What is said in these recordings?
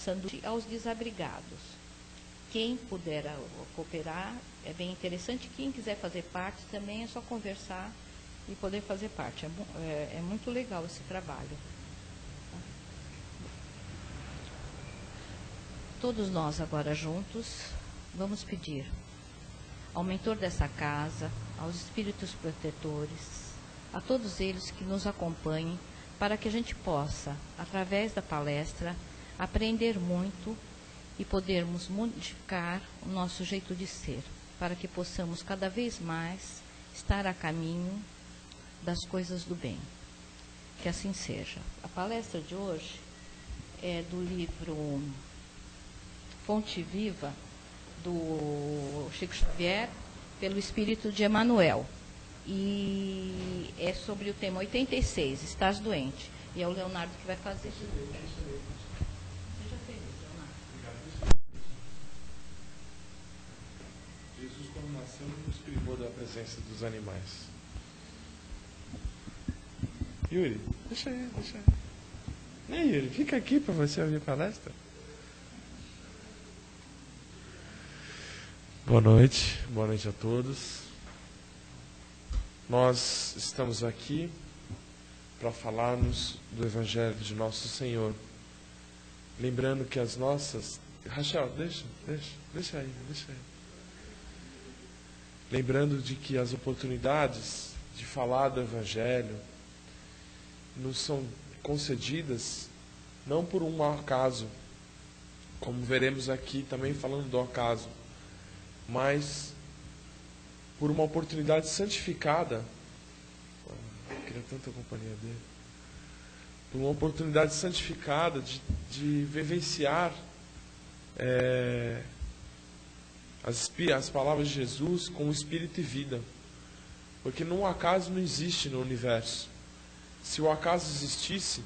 sanduíche aos desabrigados. Quem puder cooperar, é bem interessante. Quem quiser fazer parte também é só conversar e poder fazer parte. É muito legal esse trabalho. Todos nós agora juntos vamos pedir ao mentor dessa casa, aos espíritos protetores, a todos eles que nos acompanhem, para que a gente possa, através da palestra, aprender muito e podermos modificar o nosso jeito de ser, para que possamos cada vez mais estar a caminho das coisas do bem. Que assim seja. A palestra de hoje é do livro Fonte Viva, do Chico Xavier, pelo Espírito de Emmanuel. E é sobre o tema 86, Estás Doente. E é o Leonardo que vai fazer. Seja feliz, Leonardo. Jesus, quando nasceu, não nos privou da presença dos animais. Yuri, deixa aí. Yuri, fica aqui para você ouvir a palestra. Boa noite a todos. Nós estamos aqui para falarmos do Evangelho de Nosso Senhor. Lembrando que as nossas... Rachel, deixa aí. Lembrando de que as oportunidades de falar do Evangelho nos são concedidas não por um acaso, como veremos aqui também falando do acaso, mas por uma oportunidade santificada. Eu queria tanto a companhia dele. Por uma oportunidade santificada de vivenciar as palavras de Jesus com espírito e vida. Porque no acaso não existe no universo. Se o acaso existisse,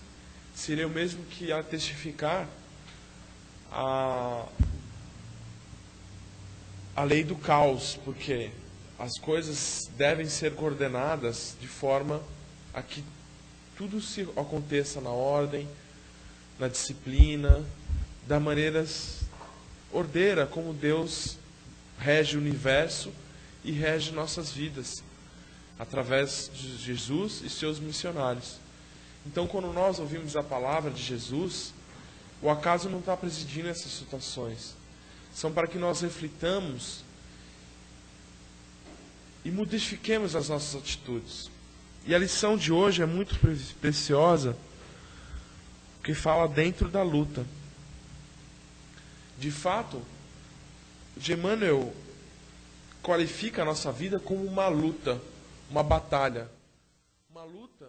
seria o mesmo que a testificar a lei do caos, porque as coisas devem ser coordenadas de forma a que tudo se aconteça na ordem, na disciplina, da maneira ordeira como Deus rege o universo e rege nossas vidas, através de Jesus e seus missionários. Então, quando nós ouvimos a palavra de Jesus, o acaso não está presidindo essas situações. São para que nós reflitamos e modifiquemos as nossas atitudes. E a lição de hoje é muito preciosa, porque fala dentro da luta. De fato, Emmanuel qualifica a nossa vida como uma luta, uma batalha. Uma luta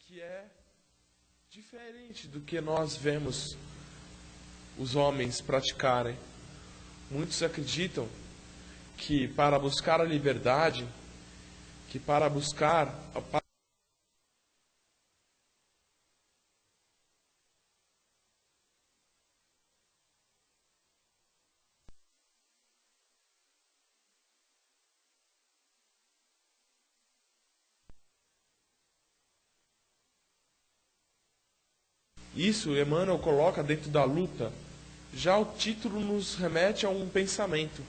que é diferente do que nós vemos os homens praticarem. Muitos acreditam que para buscar a liberdade, que para buscar a paz, isso Emmanuel coloca dentro da luta. Já o título nos remete a um pensamento.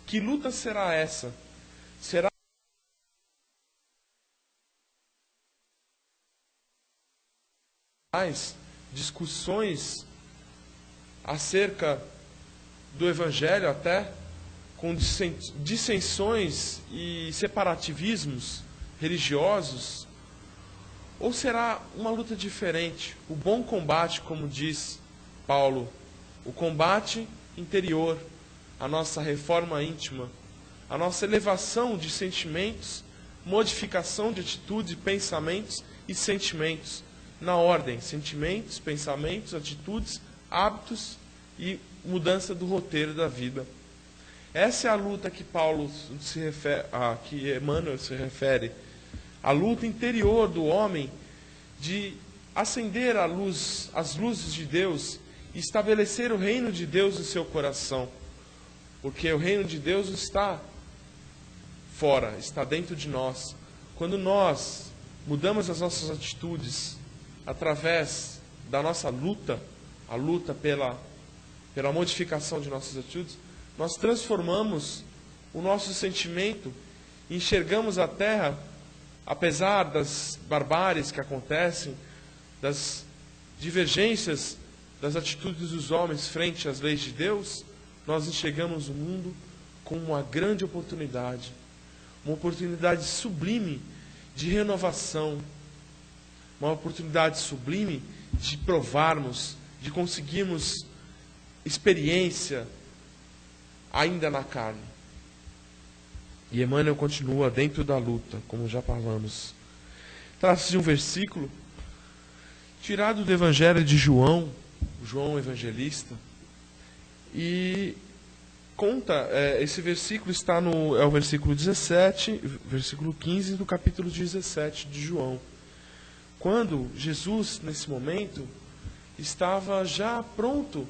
Que luta será essa? Será mais discussões acerca do Evangelho, até com dissensões e separativismos religiosos? Ou será uma luta diferente? O bom combate, como diz Paulo, o combate interior, a nossa reforma íntima, a nossa elevação de sentimentos, modificação de atitudes, pensamentos e sentimentos, na ordem, sentimentos, pensamentos, atitudes, hábitos e mudança do roteiro da vida. Essa é a luta que que Emmanuel se refere, a luta interior do homem de acender as luzes de Deus e estabelecer o reino de Deus no seu coração. Porque o reino de Deus não está fora, está dentro de nós. Quando nós mudamos as nossas atitudes através da nossa luta, a luta pela pela modificação de nossas atitudes, nós transformamos o nosso sentimento e enxergamos a terra, apesar das barbáries que acontecem, das divergências das atitudes dos homens frente às leis de Deus, nós enxergamos o mundo como uma grande oportunidade, uma oportunidade sublime de renovação, uma oportunidade sublime de provarmos, de conseguirmos experiência ainda na carne. E Emmanuel continua dentro da luta, como já falamos. Trata-se de um versículo tirado do Evangelho de João, João Evangelista, e conta, esse versículo está é o versículo 17, versículo 15 do capítulo 17 de João. Quando Jesus, nesse momento, estava já pronto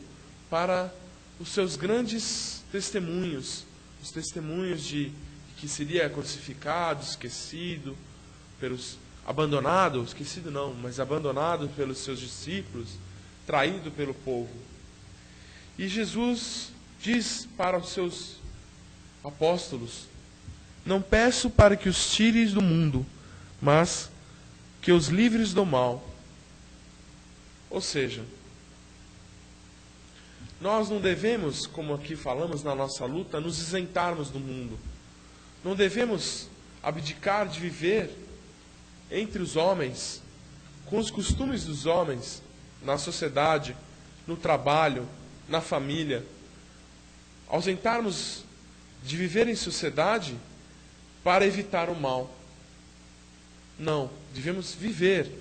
para os seus grandes testemunhos, os testemunhos de que seria crucificado, esquecido, abandonado pelos seus discípulos, traído pelo povo. E Jesus diz para os seus apóstolos: não peço para que os tires do mundo, mas que os livres do mal. Ou seja, nós não devemos, como aqui falamos na nossa luta, nos isentarmos do mundo. Não devemos abdicar de viver entre os homens, com os costumes dos homens, na sociedade, no trabalho, na família. Ausentarmos de viver em sociedade para evitar o mal. Não, devemos viver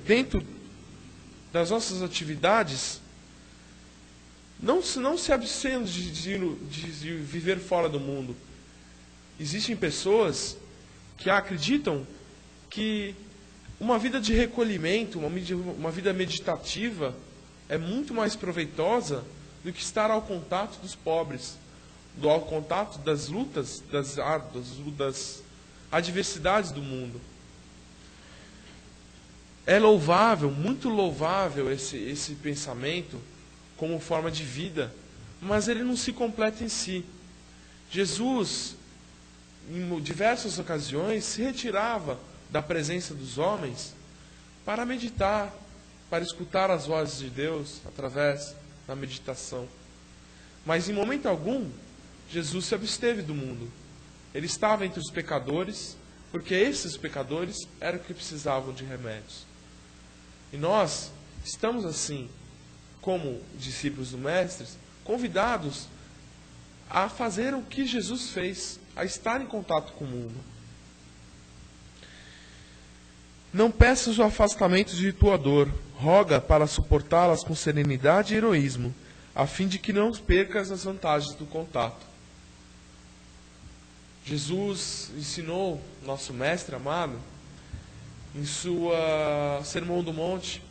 dentro das nossas atividades, não se abstendo de viver fora do mundo. Existem pessoas que acreditam que uma vida de recolhimento, uma vida meditativa, é muito mais proveitosa do que estar ao contato dos pobres, ao contato das lutas, das adversidades do mundo. É louvável, muito louvável esse pensamento como forma de vida, mas ele não se completa em si. Jesus, em diversas ocasiões, se retirava da presença dos homens para meditar, para escutar as vozes de Deus através da meditação. Mas em momento algum, Jesus se absteve do mundo. Ele estava entre os pecadores, porque esses pecadores eram que precisavam de remédios. E nós estamos assim, como discípulos do Mestre, convidados a fazer o que Jesus fez, a estar em contato com o mundo. Não peças o afastamento de tua dor, roga para suportá-las com serenidade e heroísmo, a fim de que não percas as vantagens do contato. Jesus ensinou, nosso Mestre amado, em sua Sermão do Monte: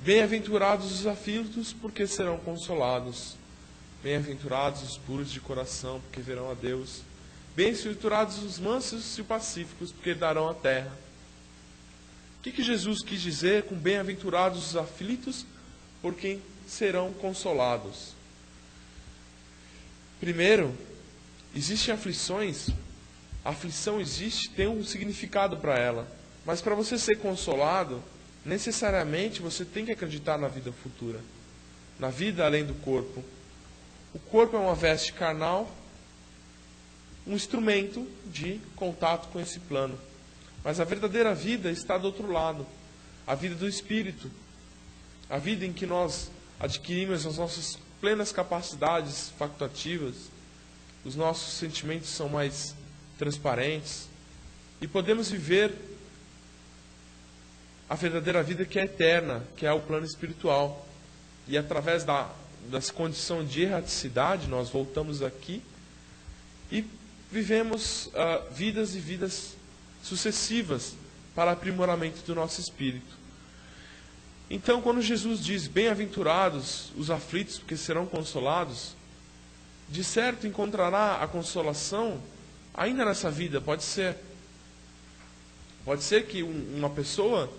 bem-aventurados os aflitos, porque serão consolados. Bem-aventurados os puros de coração, porque verão a Deus. Bem-aventurados os mansos e os pacíficos, porque darão a terra. O que Jesus quis dizer com bem-aventurados os aflitos, porque serão consolados? Primeiro, existem aflições. A aflição existe, tem um significado para ela. Mas para você ser consolado, necessariamente você tem que acreditar na vida futura, na vida além do corpo. O corpo é uma veste carnal, um instrumento de contato com esse plano. Mas a verdadeira vida está do outro lado, a vida do espírito, a vida em que nós adquirimos as nossas plenas capacidades facultativas, os nossos sentimentos são mais transparentes e podemos viver a verdadeira vida, que é eterna, que é o plano espiritual. E através dessa condição de erraticidade, nós voltamos aqui e vivemos vidas e vidas sucessivas para aprimoramento do nosso espírito. Então, quando Jesus diz: bem-aventurados os aflitos, porque serão consolados, de certo encontrará a consolação ainda nessa vida. Pode ser que uma pessoa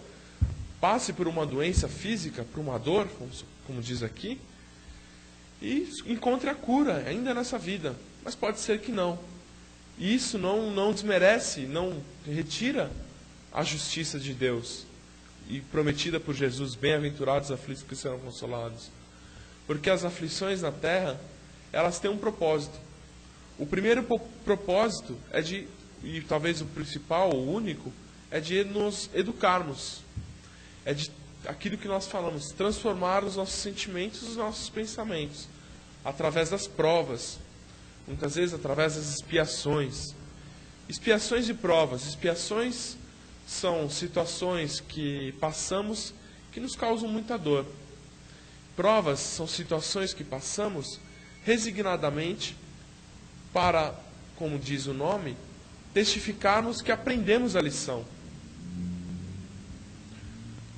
passe por uma doença física, por uma dor, como diz aqui, e encontre a cura ainda nessa vida. Mas pode ser que não. E isso não desmerece, não retira a justiça de Deus e prometida por Jesus: bem-aventurados os aflitos que serão consolados. Porque as aflições na terra, elas têm um propósito. O primeiro propósito é de, e talvez o principal, o único, é de nos educarmos. É de aquilo que nós falamos, transformar os nossos sentimentos, os nossos pensamentos, através das provas, muitas vezes através das expiações. Expiações e provas. Expiações são situações que passamos que nos causam muita dor. Provas são situações que passamos resignadamente para, como diz o nome, testificarmos que aprendemos a lição.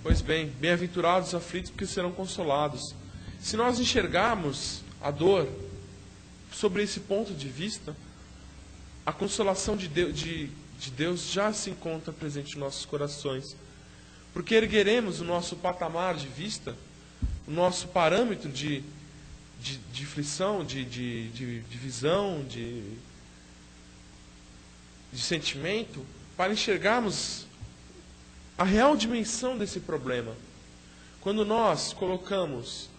Pois bem, bem-aventurados os aflitos, porque serão consolados. Se nós enxergarmos a dor sobre esse ponto de vista, a consolação de Deus já se encontra presente em nossos corações. Porque ergueremos o nosso patamar de vista, o nosso parâmetro de aflição, de visão, de sentimento, para enxergarmos a real dimensão desse problema. Quando nós colocamos,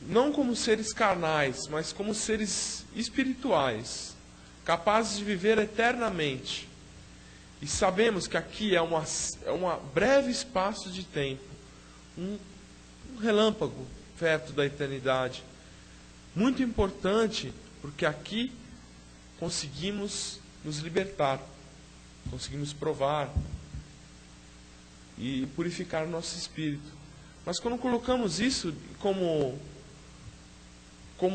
não como seres carnais, mas como seres espirituais, capazes de viver eternamente, e sabemos que aqui é um breve espaço de tempo, um relâmpago perto da eternidade, muito importante, porque aqui conseguimos nos libertar, conseguimos provar e purificar o nosso espírito. Mas quando colocamos isso como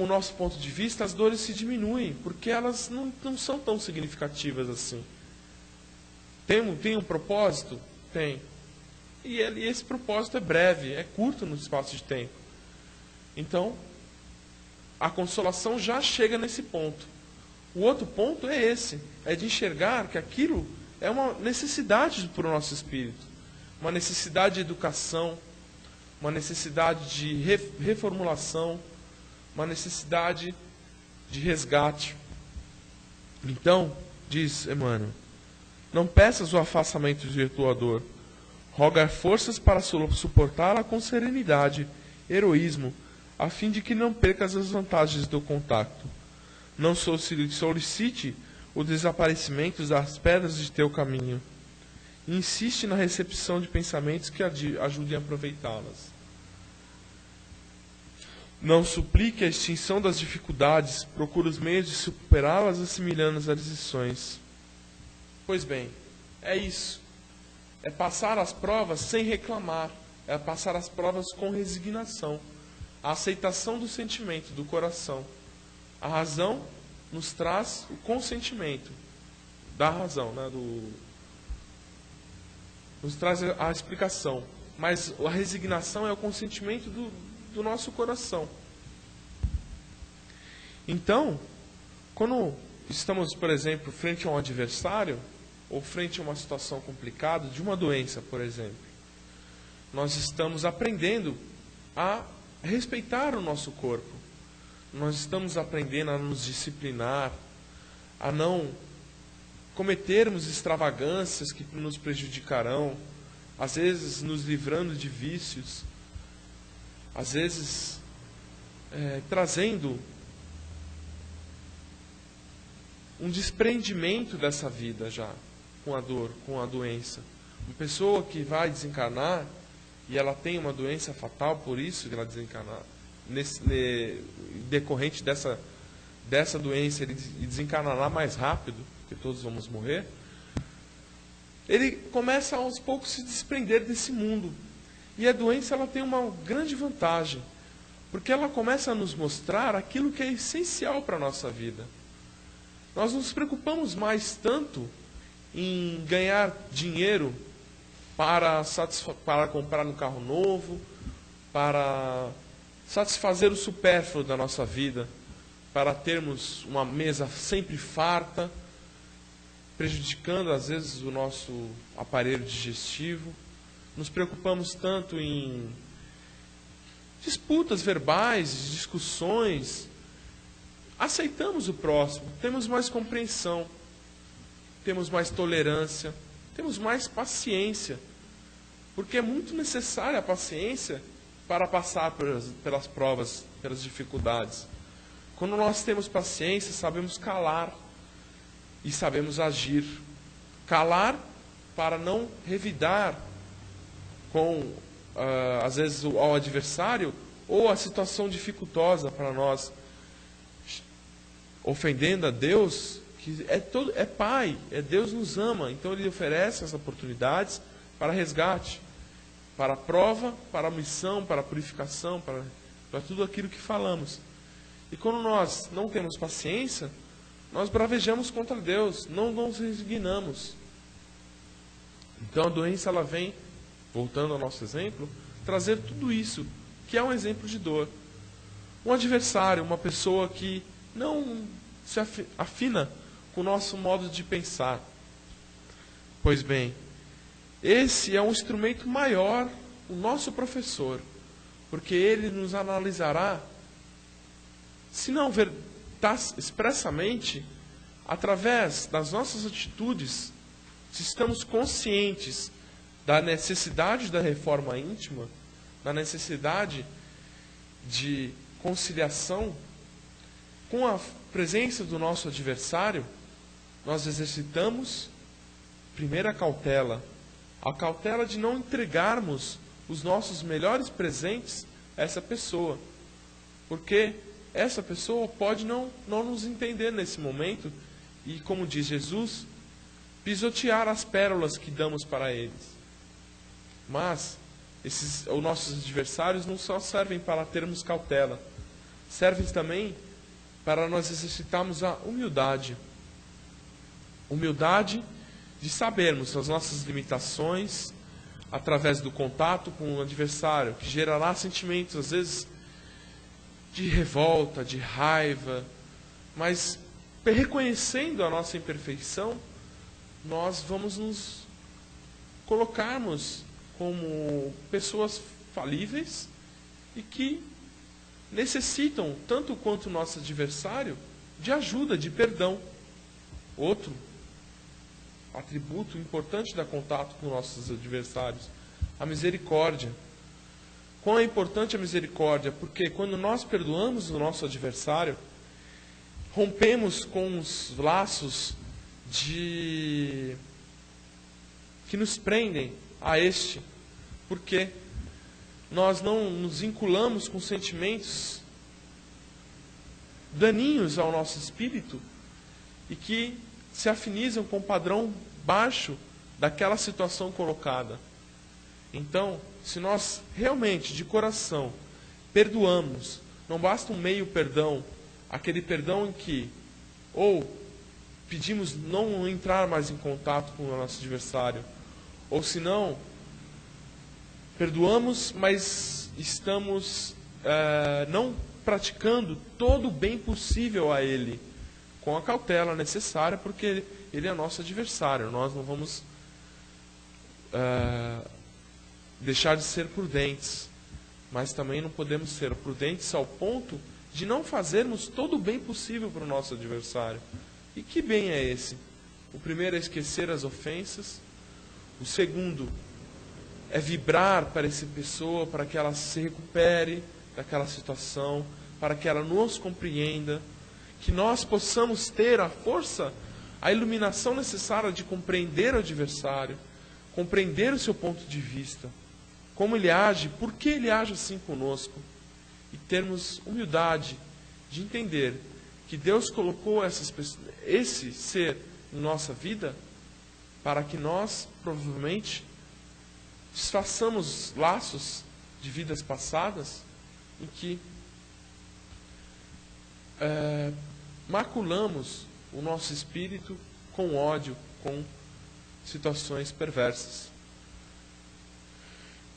nosso ponto de vista, as dores se diminuem, porque elas não são tão significativas assim. Tem um propósito? Tem. E esse propósito é breve, é curto no espaço de tempo. Então, a consolação já chega nesse ponto. O outro ponto é esse, é de enxergar que aquilo é uma necessidade para o nosso espírito, uma necessidade de educação, uma necessidade de reformulação, uma necessidade de resgate. Então, diz Emmanuel, não peças o afastamento de tua dor, roga forças para suportá-la com serenidade, heroísmo, a fim de que não percas as vantagens do contato. Não solicite o desaparecimento das pedras de teu caminho. Insiste na recepção de pensamentos que ajudem a aproveitá-las. Não suplique a extinção das dificuldades, procura os meios de superá-las assimilando as lições. Pois bem, é isso. É passar as provas sem reclamar. É passar as provas com resignação. A aceitação do sentimento, do coração. A razão nos traz o consentimento da razão, né? Nos traz a explicação. Mas a resignação é o consentimento do nosso coração. Então, quando estamos, por exemplo, frente a um adversário, ou frente a uma situação complicada, de uma doença, por exemplo, nós estamos aprendendo a respeitar o nosso corpo. Nós estamos aprendendo a nos disciplinar, a não cometermos extravagâncias que nos prejudicarão, às vezes nos livrando de vícios, às vezes trazendo um desprendimento dessa vida já, com a dor, com a doença. Uma pessoa que vai desencarnar e ela tem uma doença fatal, por isso que ela desencarnar, decorrente dessa doença, ele desencarnará mais rápido, porque todos vamos morrer. Ele começa aos poucos a se desprender desse mundo. E a doença ela tem uma grande vantagem, porque ela começa a nos mostrar aquilo que é essencial para a nossa vida. Nós não nos preocupamos mais tanto em ganhar dinheiro para comprar um carro novo, para satisfazer o supérfluo da nossa vida, para termos uma mesa sempre farta, prejudicando às vezes o nosso aparelho digestivo. Nos preocupamos tanto em disputas verbais, discussões, aceitamos o próximo, temos mais compreensão, temos mais tolerância, temos mais paciência, porque é muito necessária a paciência para passar pelas provas, pelas dificuldades. Quando nós temos paciência, sabemos calar e sabemos agir. Calar para não revidar com, às vezes, ao adversário ou a situação dificultosa para nós, ofendendo a Deus, que é Pai, Deus nos ama, então Ele oferece as oportunidades para resgate, para a prova, para a missão, para a purificação, para tudo aquilo que falamos. E quando nós não temos paciência, nós bravejamos contra Deus, não nos resignamos. Então a doença, ela vem, voltando ao nosso exemplo, trazer tudo isso, que é um exemplo de dor. Um adversário, uma pessoa que não se afina com o nosso modo de pensar. Pois bem, esse é um instrumento maior, o nosso professor, porque ele nos analisará, se não expressamente, através das nossas atitudes, se estamos conscientes da necessidade da reforma íntima, da necessidade de conciliação com a presença do nosso adversário, nós exercitamos primeiro a cautela de não entregarmos os nossos melhores presentes a essa pessoa, porque essa pessoa pode não nos entender nesse momento e, como diz Jesus, pisotear as pérolas que damos para eles. Mas os nossos adversários não só servem para termos cautela, servem também para nós exercitarmos a humildade. Humildade de sabermos as nossas limitações através do contato com o adversário, que gerará sentimentos, às vezes, de revolta, de raiva, mas reconhecendo a nossa imperfeição, nós vamos nos colocarmos como pessoas falíveis e que necessitam, tanto quanto o nosso adversário, de ajuda, de perdão. Outro atributo importante da contato com nossos adversários, a misericórdia. Quão é importante a misericórdia? Porque quando nós perdoamos o nosso adversário, rompemos com os laços que nos prendem a este, porque nós não nos vinculamos com sentimentos daninhos ao nosso espírito e que se afinizam com o padrão baixo daquela situação colocada. Então, se nós realmente, de coração, perdoamos, não basta um meio perdão, aquele perdão em que ou pedimos não entrar mais em contato com o nosso adversário, ou se não, perdoamos, mas estamos não praticando todo o bem possível a ele, com a cautela necessária, porque ele é nosso adversário. Nós não vamos deixar de ser prudentes, mas também não podemos ser prudentes ao ponto de não fazermos todo o bem possível para o nosso adversário. E que bem é esse? O primeiro é esquecer as ofensas, o segundo é vibrar para essa pessoa, para que ela se recupere daquela situação, para que ela nos compreenda, que nós possamos ter a força, a iluminação necessária de compreender o adversário, compreender o seu ponto de vista, como ele age, por que ele age assim conosco, e termos humildade de entender que Deus colocou esse ser em nossa vida para que nós, provavelmente, desfaçamos laços de vidas passadas em que maculamos o nosso espírito com ódio, com situações perversas.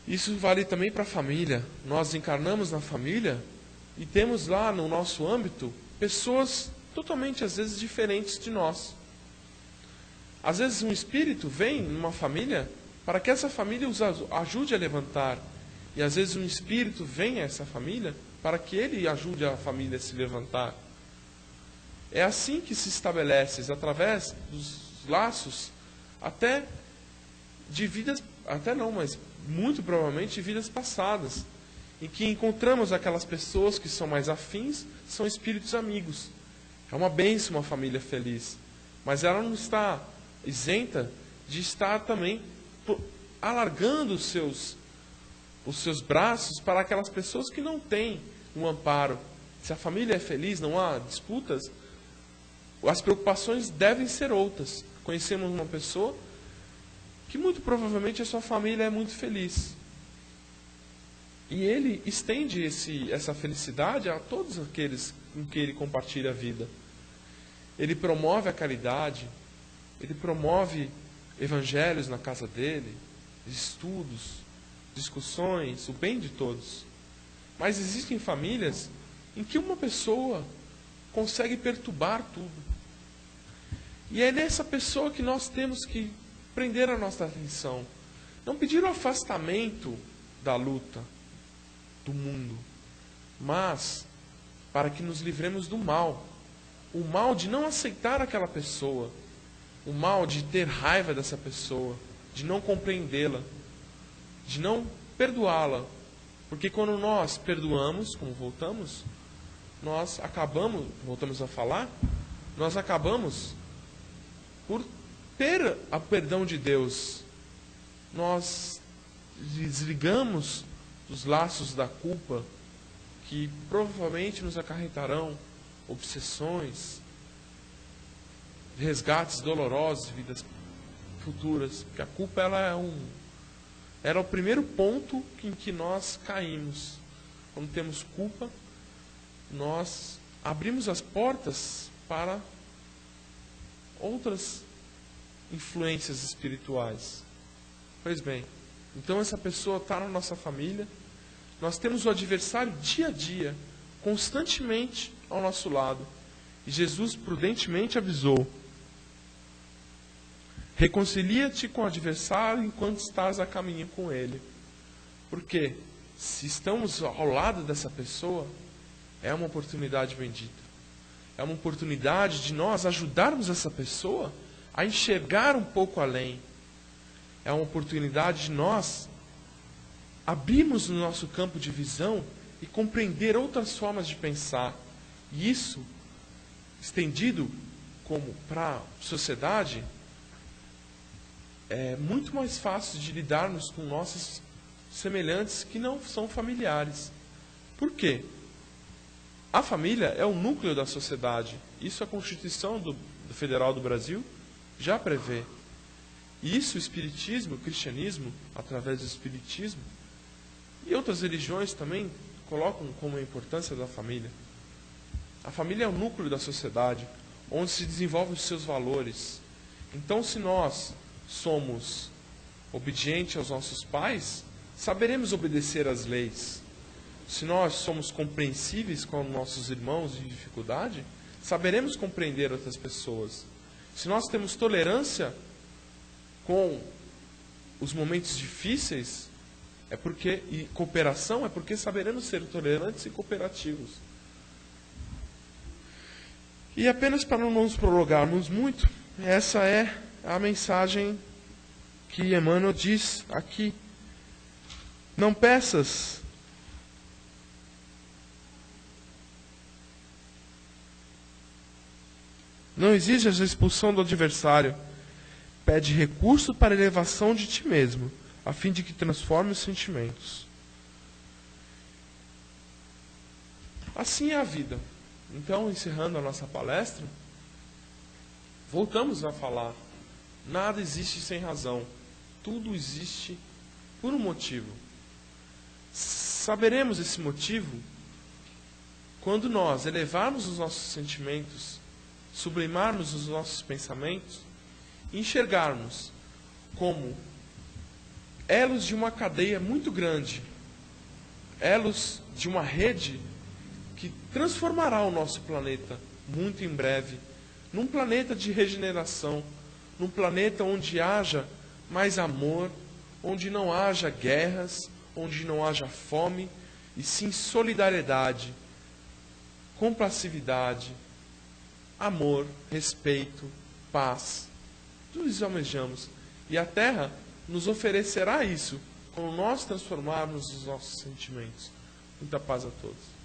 Isso vale também para a família. Nós encarnamos na família e temos lá no nosso âmbito pessoas totalmente, às vezes, diferentes de nós. Às vezes um espírito vem numa família para que essa família os ajude a levantar. E às vezes um espírito vem a essa família para que ele ajude a família a se levantar. É assim que se estabelece, através dos laços, até de vidas, até não, mas muito provavelmente de vidas passadas, em que encontramos aquelas pessoas que são mais afins, são espíritos amigos. É uma bênção uma família feliz, mas ela não está isenta de estar também alargando os seus braços para aquelas pessoas que não têm um amparo. Se a família é feliz, não há disputas, as preocupações devem ser outras. Conhecemos uma pessoa que muito provavelmente a sua família é muito feliz. E ele estende essa felicidade a todos aqueles com que ele compartilha a vida. Ele promove a caridade, ele promove evangelhos na casa dele, estudos, discussões, o bem de todos. Mas existem famílias em que uma pessoa consegue perturbar tudo. E é nessa pessoa que nós temos que prender a nossa atenção. Não pedir o afastamento da luta, do mundo, mas para que nos livremos do mal. O mal de não aceitar aquela pessoa, o mal de ter raiva dessa pessoa, de não compreendê-la, de não perdoá-la. Porque quando nós perdoamos, como voltamos a falar, nós acabamos por ter o perdão de Deus. Nós desligamos os laços da culpa que provavelmente nos acarretarão obsessões, resgates dolorosos de vidas futuras. Porque a culpa ela é o primeiro ponto em que nós caímos. Quando temos culpa, nós abrimos as portas para outras influências espirituais. Pois bem, então essa pessoa está na nossa família. Nós temos o adversário dia a dia, constantemente ao nosso lado. E Jesus prudentemente avisou: reconcilia-te com o adversário enquanto estás a caminho com ele. Porque se estamos ao lado dessa pessoa, é uma oportunidade bendita. É uma oportunidade de nós ajudarmos essa pessoa a enxergar um pouco além. É uma oportunidade de nós abrirmos o nosso campo de visão e compreender outras formas de pensar. E isso, estendido como para a sociedade, é muito mais fácil de lidarmos com nossos semelhantes que não são familiares. Por quê? A família é o núcleo da sociedade. Isso a Constituição Federal do Brasil já prevê. E isso o Espiritismo, o cristianismo, através do Espiritismo, e outras religiões também colocam como a importância da família. A família é o núcleo da sociedade, onde se desenvolvem os seus valores. Então, se nós somos obedientes aos nossos pais, saberemos obedecer às leis. Se nós somos compreensíveis com nossos irmãos em dificuldade, saberemos compreender outras pessoas. Se nós temos tolerância com os momentos difíceis, e cooperação, é porque saberemos ser tolerantes e cooperativos. E apenas para não nos prolongarmos muito, essa é a mensagem que Emmanuel diz aqui. Não peças Não exijas a expulsão do adversário. Pede recurso para a elevação de ti mesmo, a fim de que transforme os sentimentos. Assim é a vida. Então, encerrando a nossa palestra, voltamos a falar. Nada existe sem razão. Tudo existe por um motivo. Saberemos esse motivo quando nós elevarmos os nossos sentimentos, sublimarmos os nossos pensamentos e enxergarmos como elos de uma cadeia muito grande, elos de uma rede que transformará o nosso planeta muito em breve, num planeta de regeneração, num planeta onde haja mais amor, onde não haja guerras, onde não haja fome, e sim solidariedade, compassividade, amor, respeito, paz. Tudo isso almejamos. E a terra nos oferecerá isso, quando nós transformarmos os nossos sentimentos. Muita paz a todos.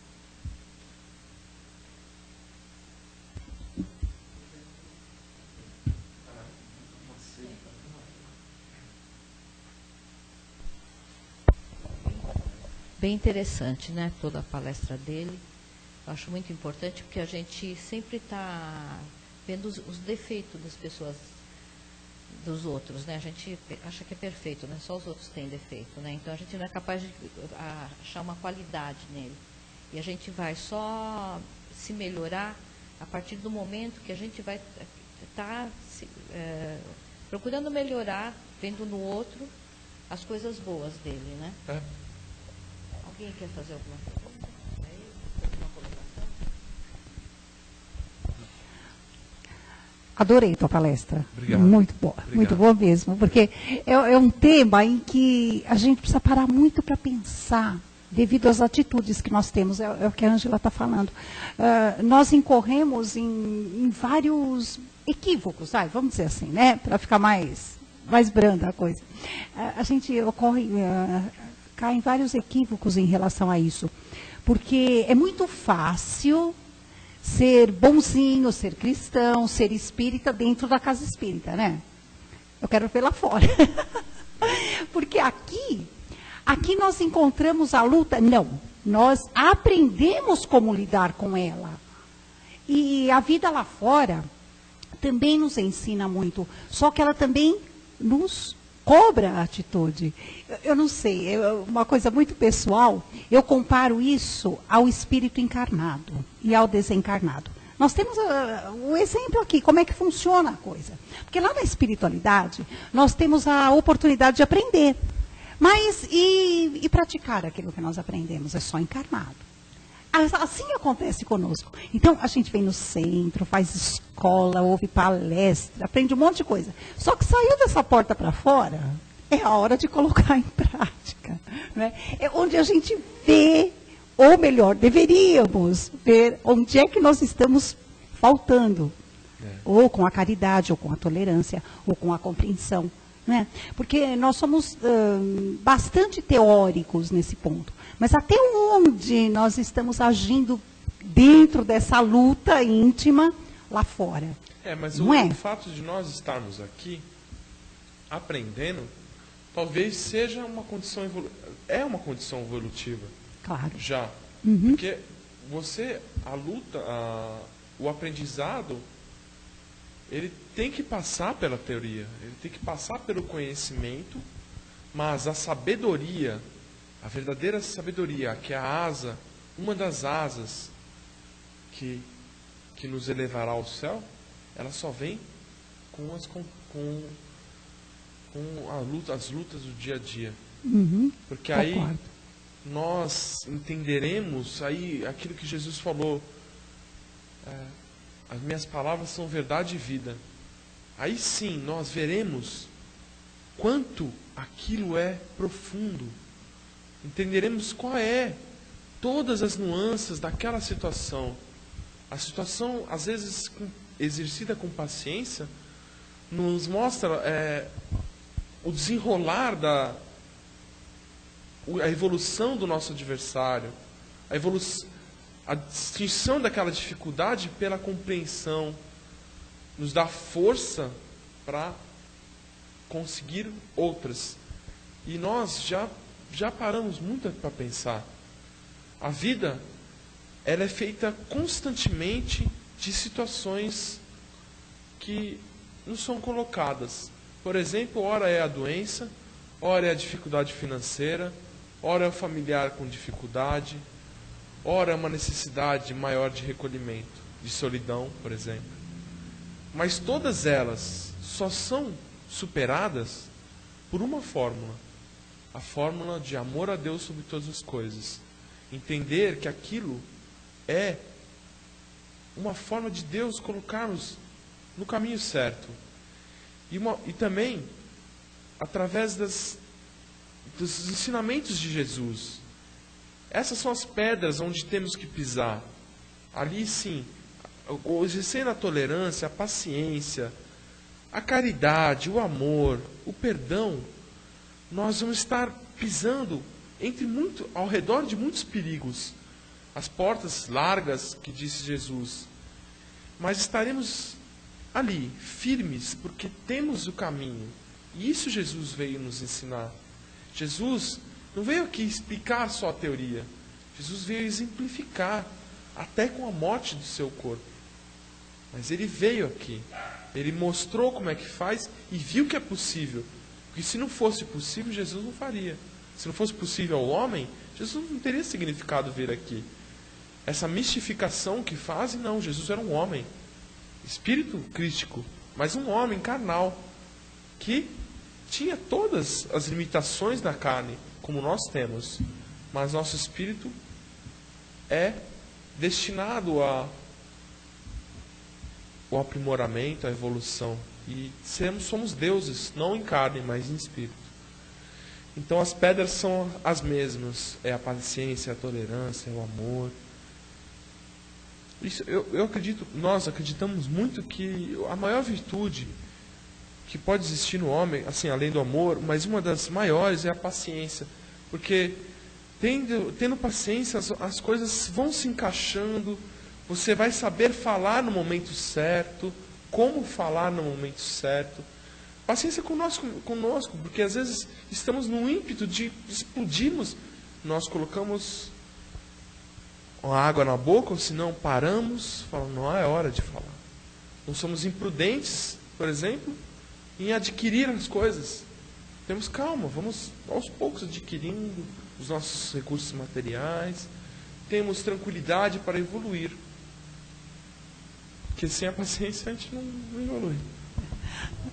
Bem interessante, né? Toda a palestra dele. Eu acho muito importante porque a gente sempre está vendo os defeitos das pessoas, dos outros, né? A gente acha que é perfeito, né? Só os outros têm defeito, né? Então a gente não é capaz de achar uma qualidade nele. E a gente vai só se melhorar a partir do momento que a gente vai estar procurando melhorar, vendo no outro as coisas boas dele, né? É. Alguém quer fazer alguma pergunta? Alguma colocação? Adorei tua palestra. Obrigado. Muito boa, Obrigado. muito boa mesmo, porque é um tema em que a gente precisa parar muito para pensar, devido às atitudes que nós temos, é o que a Ângela está falando. Nós incorremos em vários equívocos, vamos dizer assim, né, para ficar mais branda a coisa. A gente cai em vários equívocos em relação a isso, porque é muito fácil ser bonzinho, ser cristão, ser espírita dentro da casa espírita, né? Eu quero ver lá fora. Porque aqui nós encontramos a luta. Não, nós aprendemos como lidar com ela. E a vida lá fora também nos ensina muito, só que ela também nos cobra a atitude. Eu não sei, é uma coisa muito pessoal, eu comparo isso ao espírito encarnado e ao desencarnado. Nós temos o exemplo aqui, como é que funciona a coisa. Porque lá na espiritualidade, nós temos a oportunidade de aprender. Mas e praticar aquilo que nós aprendemos? É só encarnado. Assim acontece conosco. Então, a gente vem no centro, faz escola, ouve palestra, aprende um monte de coisa. Só que saiu dessa porta para fora, é a hora de colocar em prática. Né? É onde a gente vê, ou melhor, deveríamos ver onde é que nós estamos faltando. Ou com a caridade, ou com a tolerância, ou com a compreensão. Né? Porque nós somos bastante teóricos nesse ponto. Mas até onde nós estamos agindo dentro dessa luta íntima lá fora? Mas não o fato de nós estarmos aqui aprendendo, talvez seja uma condição uma condição evolutiva. Claro. Já. Uhum. Porque a luta, o aprendizado, ele tem que passar pela teoria, ele tem que passar pelo conhecimento, mas a sabedoria, a verdadeira sabedoria, que é a asa, uma das asas que nos elevará ao céu, ela só vem com as lutas do dia a dia. Uhum. Porque Concordo. aí nós entenderemos aquilo que Jesus falou. As minhas palavras são verdade e vida. Aí sim nós veremos quanto aquilo é profundo. Entenderemos qual é todas as nuances daquela situação. A situação, às vezes, exercida com paciência, nos mostra o desenrolar a evolução do nosso adversário, a distinção daquela dificuldade pela compreensão, nos dá força para conseguir outras. E nós já paramos muito para pensar. A vida, ela é feita constantemente de situações que nos são colocadas. Por exemplo, ora é a doença, ora é a dificuldade financeira, ora é o familiar com dificuldade, ora é uma necessidade maior de recolhimento, de solidão, por exemplo. Mas todas elas só são superadas por uma fórmula. A fórmula de amor a Deus sobre todas as coisas. Entender que aquilo é uma forma de Deus colocar-nos no caminho certo. E também, através dos ensinamentos de Jesus. Essas são as pedras onde temos que pisar. Ali sim, exercendo a tolerância, a paciência, a caridade, o amor, o perdão, nós vamos estar pisando ao redor de muitos perigos. As portas largas, que disse Jesus. Mas estaremos ali, firmes, porque temos o caminho. E isso Jesus veio nos ensinar. Jesus não veio aqui explicar só a teoria. Jesus veio exemplificar, até com a morte do seu corpo. Mas ele veio aqui. Ele mostrou como é que faz e viu que é possível. Porque se não fosse possível, Jesus não faria. Se não fosse possível ao homem, Jesus não teria significado vir aqui. Essa mistificação que fazem, não, Jesus era um homem. Espírito crístico, mas um homem carnal, que tinha todas as limitações da carne, como nós temos. Mas nosso espírito é destinado ao aprimoramento, à evolução. E somos deuses, não em carne, mas em espírito. Então as pedras são as mesmas. É a paciência, a tolerância, o amor. Isso, nós acreditamos muito que a maior virtude que pode existir no homem, assim, além do amor, mas uma das maiores é a paciência. Porque tendo paciência, as coisas vão se encaixando, você vai saber falar no momento certo, como falar no momento certo. Paciência conosco, porque às vezes estamos no ímpeto de explodirmos, nós colocamos a água na boca, ou se não paramos, falamos, não é hora de falar. Não somos imprudentes, por exemplo, em adquirir as coisas. Temos calma, vamos aos poucos adquirindo os nossos recursos materiais, temos tranquilidade para evoluir. Porque sem a paciência a gente não evolui.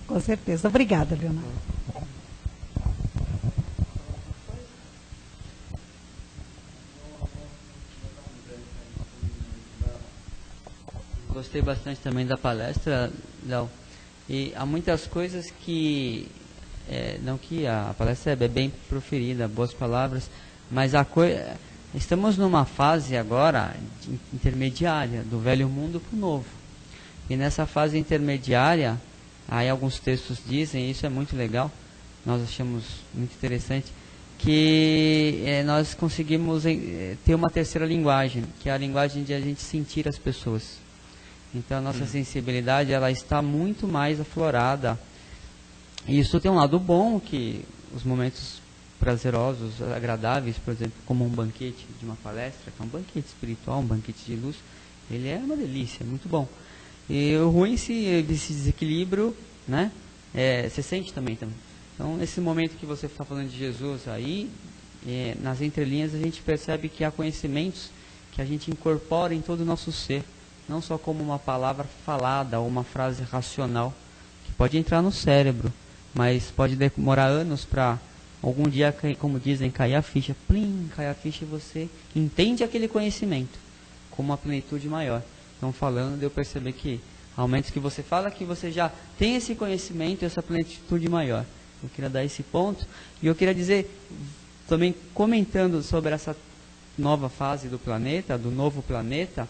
Com certeza. Obrigada, Leonardo. Gostei bastante também da palestra, Léo. E há muitas coisas que, não que a palestra é bem proferida, boas palavras, mas estamos numa fase agora intermediária, do velho mundo para o novo. E nessa fase intermediária, aí alguns textos dizem, isso é muito legal, nós achamos muito interessante, que nós conseguimos ter uma terceira linguagem, que é a linguagem de a gente sentir as pessoas. Então a nossa sensibilidade ela está muito mais aflorada. E isso tem um lado bom, que os momentos prazerosos, agradáveis, por exemplo, como um banquete de uma palestra, que é um banquete espiritual, um banquete de luz, ele é uma delícia, é muito bom. E o ruim esse desequilíbrio, né? Você sente também. Então, nesse momento que você está falando de Jesus aí, nas entrelinhas a gente percebe que há conhecimentos que a gente incorpora em todo o nosso ser, não só como uma palavra falada ou uma frase racional, que pode entrar no cérebro, mas pode demorar anos para algum dia, como dizem, cair a ficha. Plim, cai a ficha e você entende aquele conhecimento com uma plenitude maior. Então, falando, eu percebi que há momentos que você fala que você já tem esse conhecimento, essa plenitude maior. Eu queria dar esse ponto. E eu queria dizer, também comentando sobre essa nova fase do planeta, do novo planeta,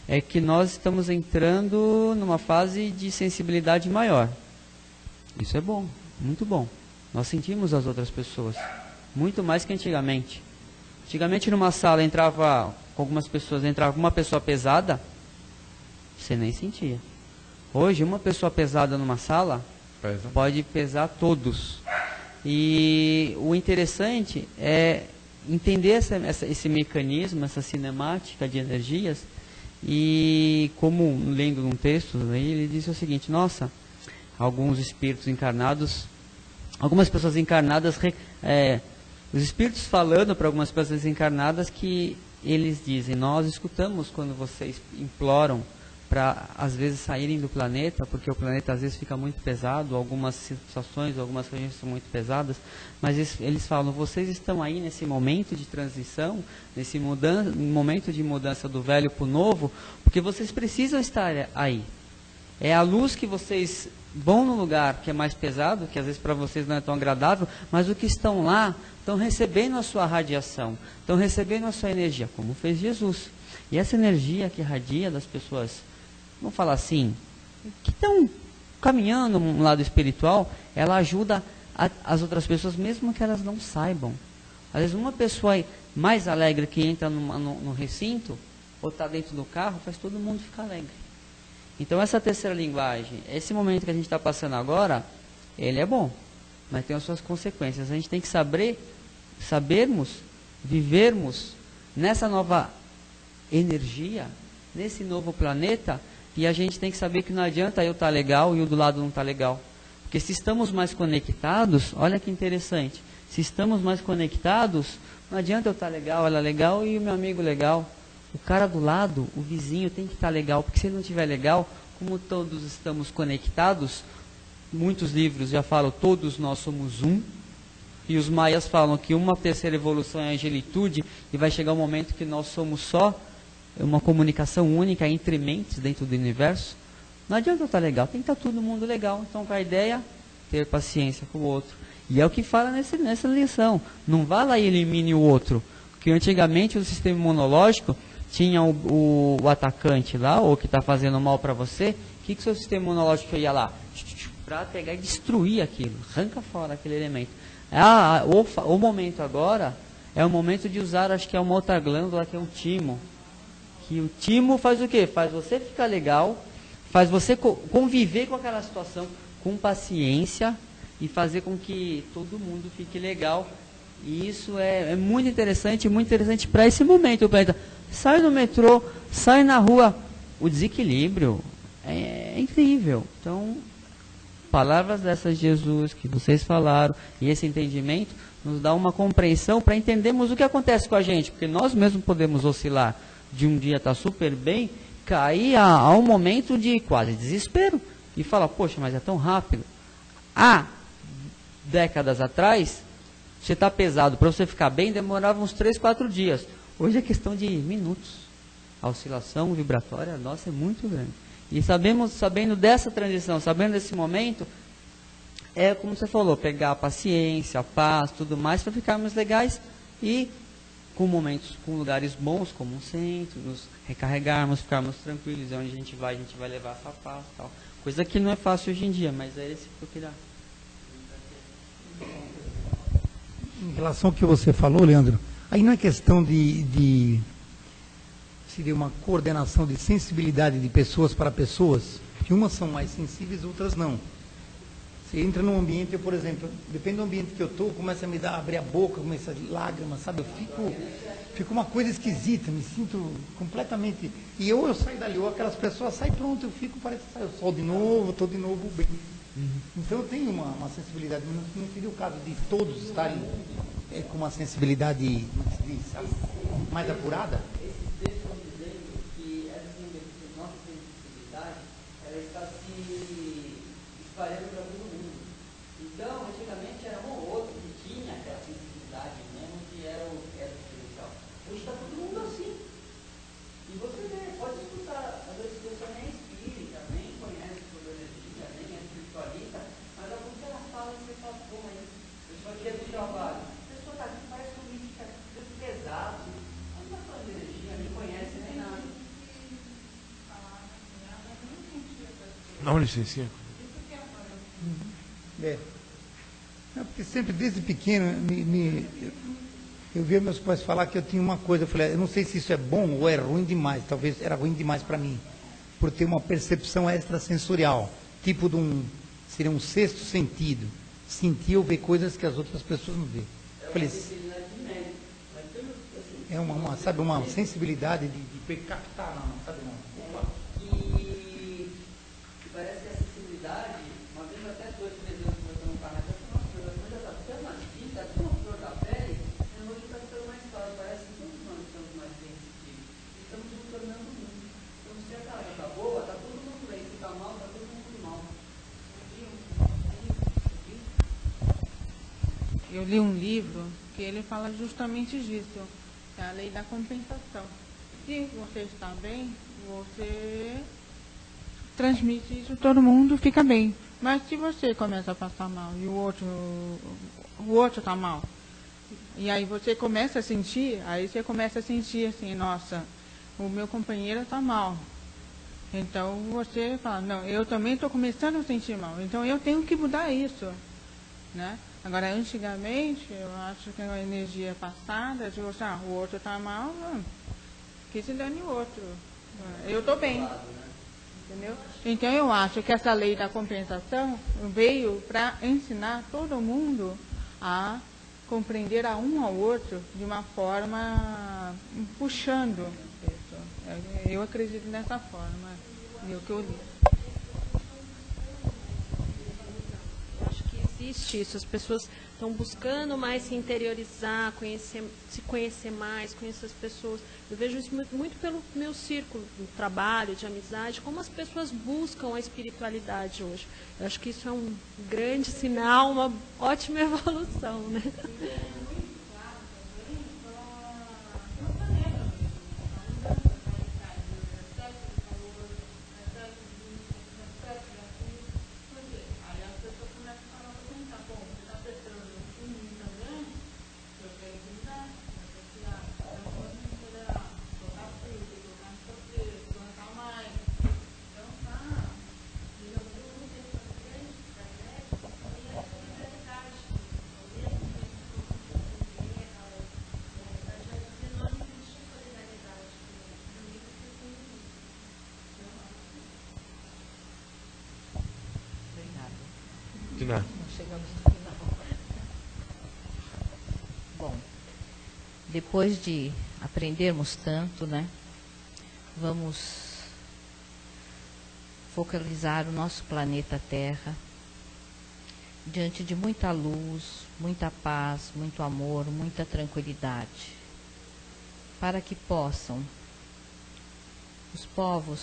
é que nós estamos entrando numa fase de sensibilidade maior. Isso é bom, muito bom. Nós sentimos as outras pessoas, muito mais que antigamente. Antigamente numa sala entrava, com algumas pessoas, entrava uma pessoa pesada, você nem sentia. Hoje, uma pessoa pesada numa sala pode pesar todos. E o interessante é entender esse mecanismo, essa cinemática de energias. E como lendo um texto, ele disse o seguinte: nossa, alguns espíritos encarnados, algumas pessoas encarnadas, os espíritos falando para algumas pessoas encarnadas que eles dizem, nós escutamos quando vocês imploram para às vezes saírem do planeta, porque o planeta às vezes fica muito pesado, algumas situações, algumas regiões são muito pesadas, mas eles falam, vocês estão aí nesse momento de transição, nesse momento de mudança do velho para o novo, porque vocês precisam estar aí. É a luz que vocês vão no lugar que é mais pesado, que às vezes para vocês não é tão agradável, mas os que estão lá estão recebendo a sua radiação, estão recebendo a sua energia, como fez Jesus. E essa energia que irradia das pessoas, vamos falar assim, que estão caminhando um lado espiritual, ela ajuda as outras pessoas, mesmo que elas não saibam. Às vezes uma pessoa mais alegre que entra no recinto, ou está dentro do carro, faz todo mundo ficar alegre. Então essa terceira linguagem, esse momento que a gente está passando agora, ele é bom, mas tem as suas consequências. A gente tem que sabermos, vivermos nessa nova energia, nesse novo planeta, e a gente tem que saber que não adianta eu estar legal e o do lado não estar legal. Porque se estamos mais conectados, olha que interessante, se estamos mais conectados, não adianta eu estar legal, ela legal e o meu amigo legal. O cara do lado, o vizinho tem que estar legal, porque se ele não estiver legal, como todos estamos conectados, muitos livros já falam, todos nós somos um, e os maias falam que uma terceira evolução é a angelitude, e vai chegar um momento que nós somos só uma comunicação única entre mentes dentro do universo. Não adianta eu estar legal, tem que estar todo mundo legal. Então, com a ideia, ter paciência com o outro. E é o que fala nessa lição. Não vá lá e elimine o outro. Porque antigamente o sistema imunológico tinha o atacante lá, ou que está fazendo mal para você. O que o seu sistema imunológico ia lá? Para pegar e destruir aquilo. Arranca fora aquele elemento. O momento agora é o momento de usar, acho que é uma outra glândula, que é um timo. Que o timo faz o quê? Faz você ficar legal, faz você conviver com aquela situação com paciência e fazer com que todo mundo fique legal. E isso é muito interessante para esse momento. O planeta sai no metrô, sai na rua, o desequilíbrio é incrível. Então, palavras dessas de Jesus que vocês falaram e esse entendimento nos dá uma compreensão para entendermos o que acontece com a gente, porque nós mesmos podemos oscilar de um dia estar super bem, cair a um momento de quase desespero e falar, poxa, mas é tão rápido. Há décadas atrás, você está pesado, para você ficar bem, demorava uns 3, 4 dias. Hoje é questão de minutos. A oscilação vibratória nossa é muito grande. E sabendo dessa transição, sabendo desse momento, é como você falou, pegar a paciência, a paz, tudo mais, para ficarmos legais e com momentos, com lugares bons, como um centro, nos recarregarmos, ficarmos tranquilos, onde a gente vai levar essa paz e tal. Coisa que não é fácil hoje em dia, mas é esse que eu queria. Em relação ao que você falou, Leandro, aí não é questão de seria uma coordenação de sensibilidade de pessoas para pessoas, que umas são mais sensíveis, outras não. Você entra num ambiente, eu, por exemplo, depende do ambiente que eu estou, começa a me abrir a boca, começa a lágrimas, sabe? Eu fico uma coisa esquisita, me sinto completamente... E eu saio dali, ou aquelas pessoas saem, pronto, eu fico, parece que sai o sol de novo, estou de novo bem. Então eu tenho uma sensibilidade, mas não seria o caso de todos estarem com uma sensibilidade mais apurada? Esses textos estão dizendo que essa nossa sensibilidade, ela está se espalhando para todo mundo. Então, antigamente era um ou outro que tinha aquela sensibilidade mesmo, que era o espiritual. Hoje está todo mundo assim. E você vê, pode escutar, às vezes a pessoa nem é espírita, nem conhece sobre energia, nem é espiritualista, mas a pessoa ela fala e você fala, pô, mas a pessoa aqui é do trabalho. A pessoa está aqui, parece um bicho que é pesado, ela não está falando de energia, nem conhece, nem nada. Dá uma licencinha. É porque sempre, desde pequeno, eu via meus pais falar que eu tinha uma coisa, eu falei, eu não sei se isso é bom ou é ruim demais, talvez era ruim demais para mim, por ter uma percepção extrasensorial, tipo seria um sexto sentido, sentir ou ver coisas que as outras pessoas não veem. Eu falei, é uma sensibilidade de captar, sabe? E parece que a sensibilidade, uma vez até 2, 3 anos conversando com o carro, já está tão mais fina, tão na flor da pele, e hoje está ficando mais claro, parece que todos nós estamos mais sensitivos. Estamos nos tornando muito. Então, se a carga está boa, está todo mundo bem. Se está mal, está todo mundo mal. Eu li um livro que ele fala justamente disso, que é a lei da compensação. Se você está bem, você transmite isso, todo mundo fica bem. Mas se você começa a passar mal e o outro está mal, e aí você começa a sentir, assim, nossa, o meu companheiro está mal. Então você fala, não, eu também estou começando a sentir mal, então eu tenho que mudar isso, né? Agora, antigamente, eu acho que a energia passada, tipo, o outro está mal, que se dane o outro. Eu estou bem. Entendeu? Então, eu acho que essa lei da compensação veio para ensinar todo mundo a compreender a um ao outro de uma forma puxando isso. Eu acredito nessa forma, é o que eu li. Acho que existe isso, as pessoas estão buscando mais se interiorizar, se conhecer mais, conhecer as pessoas. Eu vejo isso muito pelo meu círculo de trabalho, de amizade, como as pessoas buscam a espiritualidade hoje. Eu acho que isso é um grande sinal, uma ótima evolução, né? De nada. Nós chegamos no final. Bom, depois de aprendermos tanto, né, vamos focalizar o nosso planeta Terra diante de muita luz, muita paz, muito amor, muita tranquilidade, para que possam os povos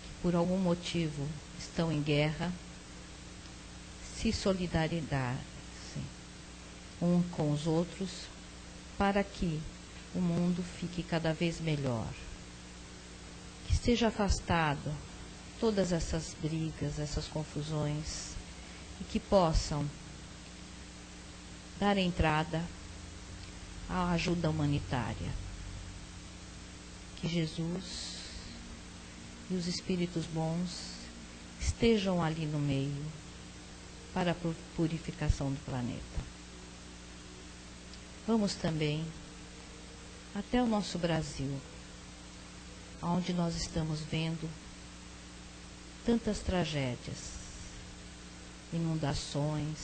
que por algum motivo estão em guerra se solidarizar um com os outros, para que o mundo fique cada vez melhor. Que esteja afastado todas essas brigas, essas confusões, e que possam dar entrada à ajuda humanitária. Que Jesus e os espíritos bons estejam ali no meio para a purificação do planeta. Vamos também até o nosso Brasil, onde nós estamos vendo tantas tragédias, inundações,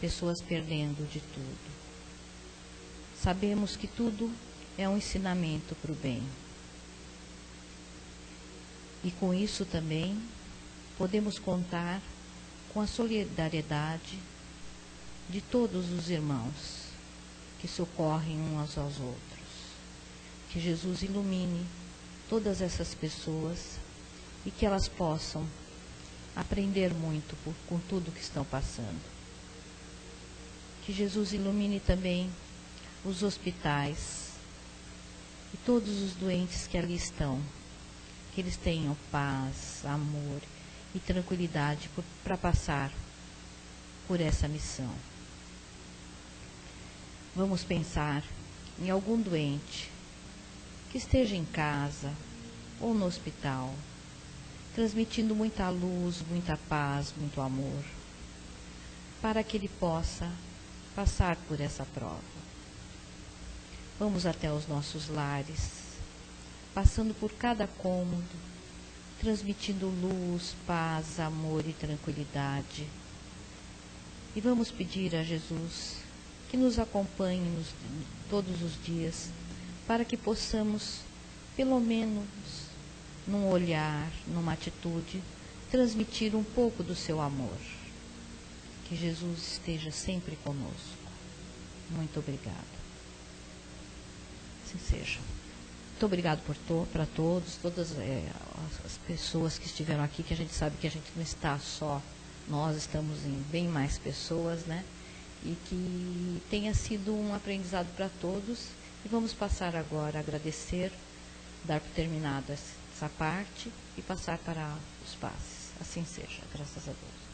pessoas perdendo de tudo. Sabemos que tudo é um ensinamento para o bem. E com isso também podemos contar com a solidariedade de todos os irmãos que socorrem uns aos outros. Que Jesus ilumine todas essas pessoas e que elas possam aprender muito com tudo que estão passando. Que Jesus ilumine também os hospitais e todos os doentes que ali estão. Que eles tenham paz, amor e tranquilidade para passar por essa missão. Vamos pensar em algum doente que esteja em casa ou no hospital, transmitindo muita luz, muita paz, muito amor, para que ele possa passar por essa prova. Vamos até os nossos lares, passando por cada cômodo, transmitindo luz, paz, amor e tranquilidade. E vamos pedir a Jesus que nos acompanhe todos os dias, para que possamos, pelo menos num olhar, numa atitude, transmitir um pouco do seu amor. Que Jesus esteja sempre conosco. Muito obrigada. Assim seja. Muito obrigado para todos, todas as pessoas que estiveram aqui, que a gente sabe que a gente não está só, nós estamos em bem mais pessoas, né? E que tenha sido um aprendizado para todos. E vamos passar agora a agradecer, dar por terminado esse essa parte e passar para os passes. Assim seja, graças a Deus.